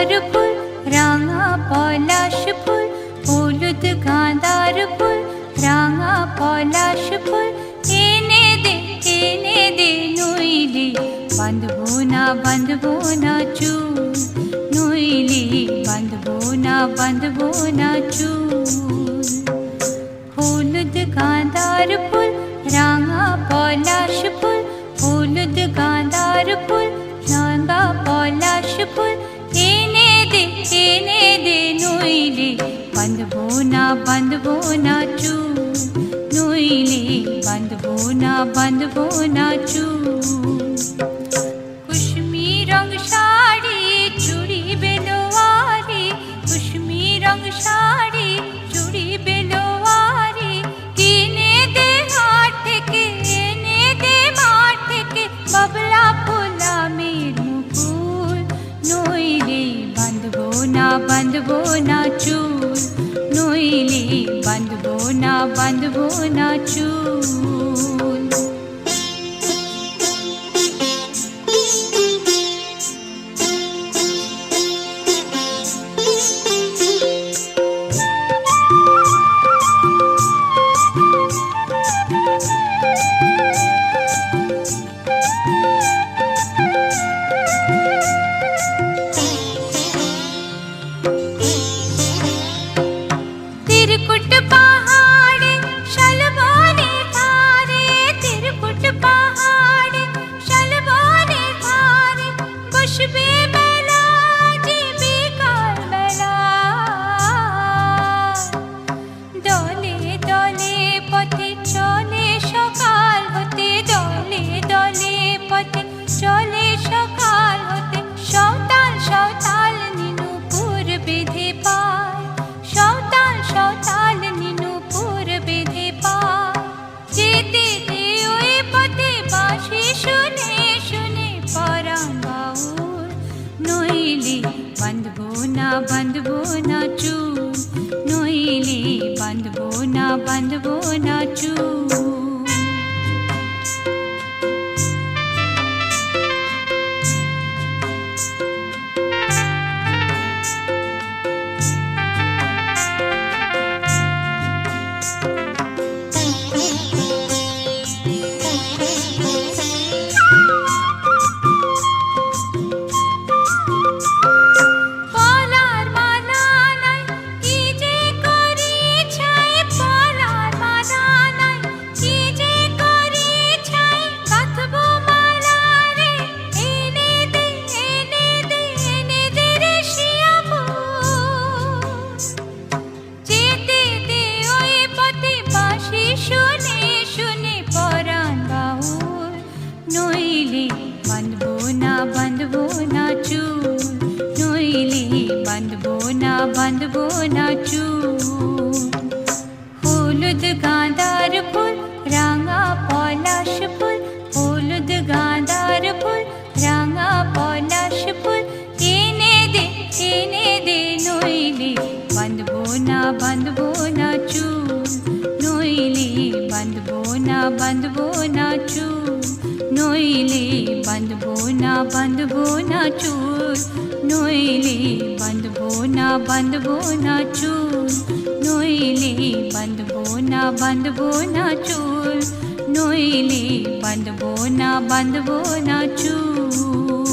গাঁদার ফুল, রাঙা পলাশ ফুল, হলুদ গাঁদার ফুল, রাঙা পলাশ ফুল, এনে দে নইলে বাঁধবো না চুল, নইলে বাঁধবো না চুল। হলুদ গাঁদার ফুল, রাঙা পলাশ ফুল, হলুদ গাঁদার ফুল, রাঙা পলাশ ফুল, এনে দে নইলে বাঁধবো না চুল, নইলে বাঁধবো না চুল। কুসুমি রং শাড়ি চুড়ি বেলোয়ারি, কুসুমি রং শাড়ি চুড়ি বেলোয়ারি, কিনে দে হাট থেকে, এনে দে মাঠ থেকে, বাবলা ফুলামের মুকুল, নইলে বাঁধবো না চুল, নইলে বাঁধবো না চুল। तिरकुट पहाड़े शलबोने धारे, तिरकुट पहाड़े शलबोने धारे, बसबे बेला जिबे काल बेला, दले दले पथे चले सकाल होते, दले दले पथे चले सकाल होते, सौताल सौताल नीनुपुर बेधे पाय, सौताल नीनुपुर बेधे पाय, जेते दे ओए पथे बाँशि शुने शुने पराण बाउल, नइले बाँधबो ना चुल, नइले बाँधबो ना चुल। बाँधबो ना चूल, नइले बाँधबो ना चूल। हलुद गाँदार फुल, राঙা पलाश फुल, हलुद गाँदार फुल, राঙা पलाश फुल, एने दे नइले बाँधबो ना चूल, नइले बाँधबो ना चूल, नइले बाँधबो ना चूल, नइले बाँधबो ना चूल, नइले बाँधबो ना चूल, नइले बाँधबो ना चूल।